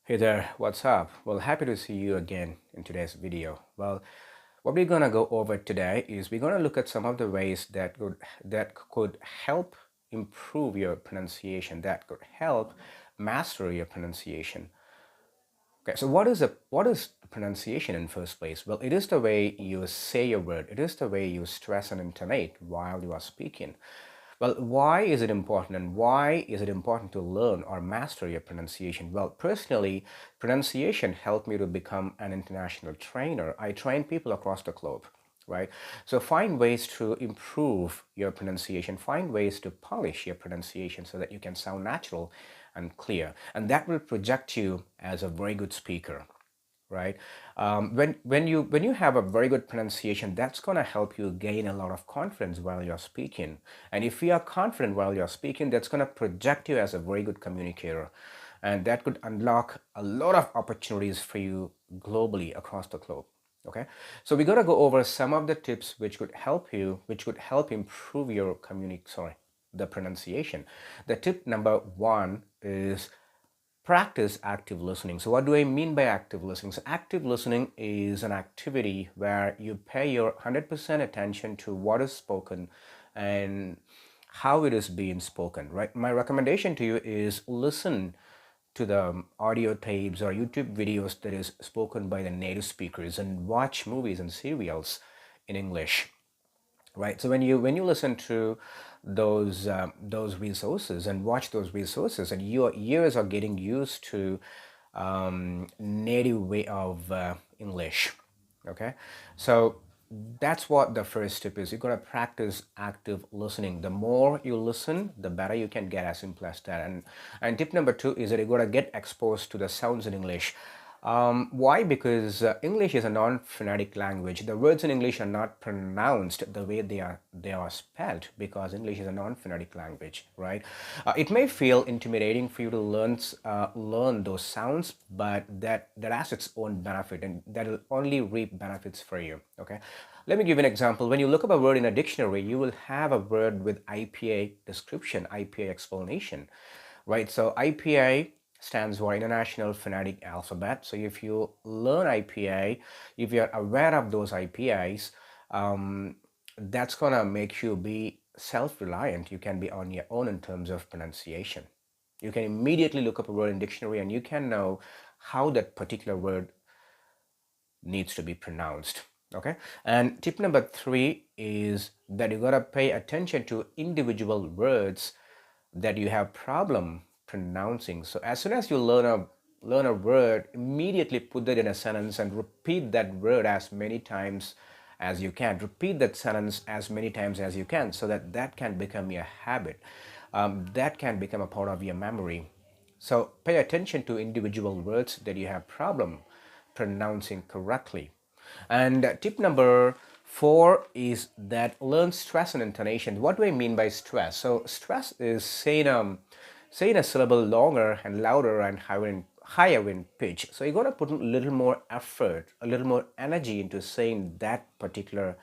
Hey there, what's up? Well, happy to see you again in today's video. Well, what we're gonna go over today is we're gonna look at some of the ways that could help improve your pronunciation, that could help master your pronunciation. Okay, so what is pronunciation in first place? Well, it is the way you say a word. It is the way you stress and intonate while you are speaking. Well, why is it important and why is it important to learn or master your pronunciation? Well, personally, pronunciation helped me to become an international trainer. I train people across the globe, right? So find ways to improve your pronunciation, find ways to polish your pronunciation so that you can sound natural and clear. And that will project you as a very good speaker, right? When you have a very good pronunciation, that's going to help you gain a lot of confidence while you're speaking. And if you are confident while you're speaking, that's going to project you as a very good communicator, and that could unlock a lot of opportunities for you globally across the globe. Okay, so we're going to go over some of the tips which could help you, which could help improve your the pronunciation. The tip number one is practice active listening. So what do I mean by active listening? So active listening is an activity where you pay your 100% attention to what is spoken and how it is being spoken, right? My recommendation to you is listen to the audio tapes or YouTube videos that is spoken by the native speakers, and watch movies and serials in English, right? So when you listen to those resources and watch those resources, and your ears are getting used to native way of English. Okay, so that's what the first tip is. You're going to practice active listening. The more you listen, the better you can get, as simple as that. And tip number two is that you're going to get exposed to the sounds in English. Why? Because English is a non-phonetic language. The words in English are not pronounced the way they are spelled, because English is a non-phonetic language, right? It may feel intimidating for you to learn those sounds, but that has its own benefit, and that will only reap benefits for you. Okay, let me give you an example. When you look up a word in a dictionary, you will have a word with IPA description, IPA explanation, right? So IPA stands for International Phonetic Alphabet. So if you learn IPA, if you're aware of those IPAs, that's gonna make you be self-reliant. You can be on your own in terms of pronunciation. You can immediately look up a word in dictionary and you can know how that particular word needs to be pronounced. Okay, and tip number three is that you gotta pay attention to individual words that you have problem pronouncing. So as soon as you learn a word, immediately put that in a sentence and repeat that word as many times as you can. Repeat that sentence as many times as you can, so that that can become your habit. That can become a part of your memory. So pay attention to individual words that you have problem pronouncing correctly. And tip number four is that learn stress and intonation. What do I mean by stress? So stress is saying a syllable longer and louder and higher in pitch. So you're gonna put a little more effort, a little more energy into saying that particular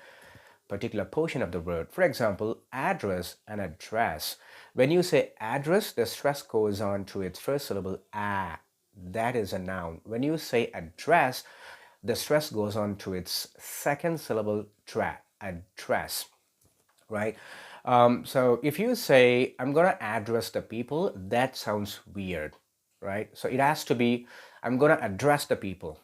portion of the word. For example, address and address. When you say address, the stress goes on to its first syllable, ah. That is a noun. When you say address, the stress goes on to its second syllable, address, right? So if you say, I'm going to address the people, that sounds weird, right? So it has to be, I'm going to address the people.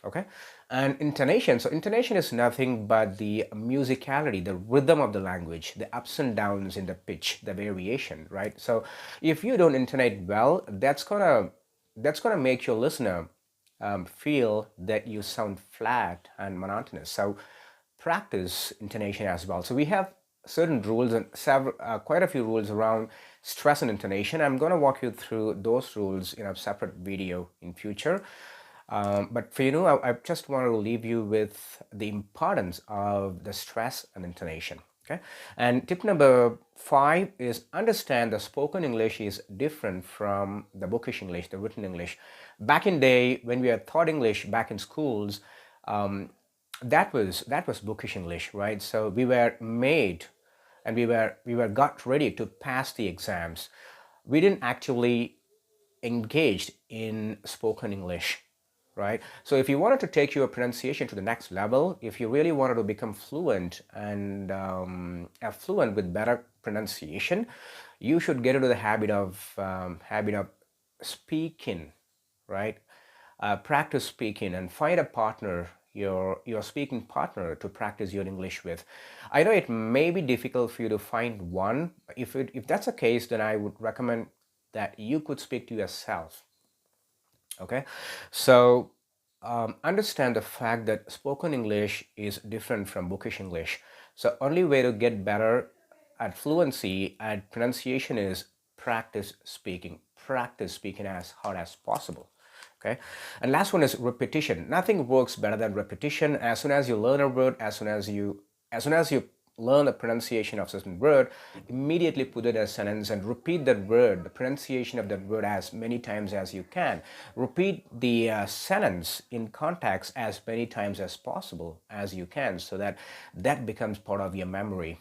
Okay, and intonation. So intonation is nothing but the musicality, the rhythm of the language, the ups and downs in the pitch, the variation, right? So if you don't intonate well, that's gonna make your listener feel that you sound flat and monotonous. So practice intonation as well. So we have certain rules and quite a few rules around stress and intonation. I'm going to walk you through those rules in a separate video in future. But for I just want to leave you with the importance of the stress and intonation. Okay, and tip number five is understand the spoken English is different from the bookish English, the written English. Back in day when we were taught English back in schools, that was bookish English, right? So we were made, and we were got ready to pass the exams. We didn't actually engaged in spoken English, right? So if you wanted to take your pronunciation to the next level, if you really wanted to become fluent and fluent with better pronunciation, you should get into the habit of speaking, right? Practice speaking and find a partner, your speaking partner, to practice your English with. I know it may be difficult for you to find one. If that's the case, then I would recommend that you could speak to yourself. Okay, so understand the fact that spoken English is different from bookish English. So only way to get better at fluency at pronunciation is practice speaking as hard as possible. Okay, and last one is repetition. Nothing works better than repetition. As soon as you learn a word, as soon as you learn the pronunciation of certain word, immediately put it as sentence and repeat that word, the pronunciation of that word, as many times as you can. Repeat the sentence in context as many times as possible as you can, so that that becomes part of your memory,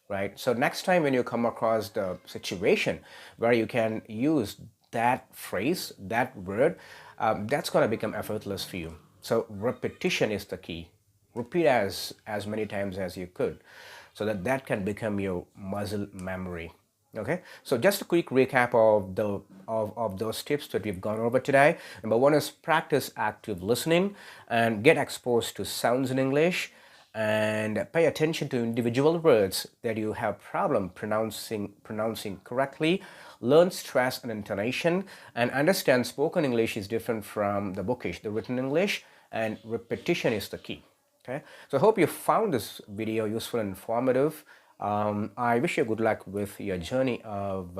right? So next time when you come across the situation where you can use that phrase, that word, that's going to become effortless for you. So repetition is the key. Repeat as many times as you could, so that that can become your muscle memory. Okay, so just a quick recap of those tips that we've gone over today. Number one is practice active listening and get exposed to sounds in English, and pay attention to individual words that you have problem pronouncing correctly. Learn stress and intonation, and understand spoken English is different from the bookish, the written English, and repetition is the key. Okay, so I hope you found this video useful and informative. I wish you good luck with your journey of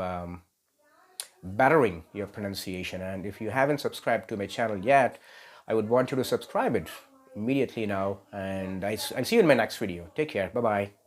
bettering your pronunciation. And if you haven't subscribed to my channel yet, I would want you to subscribe it immediately now. And I'll see you in my next video. Take care. Bye-bye.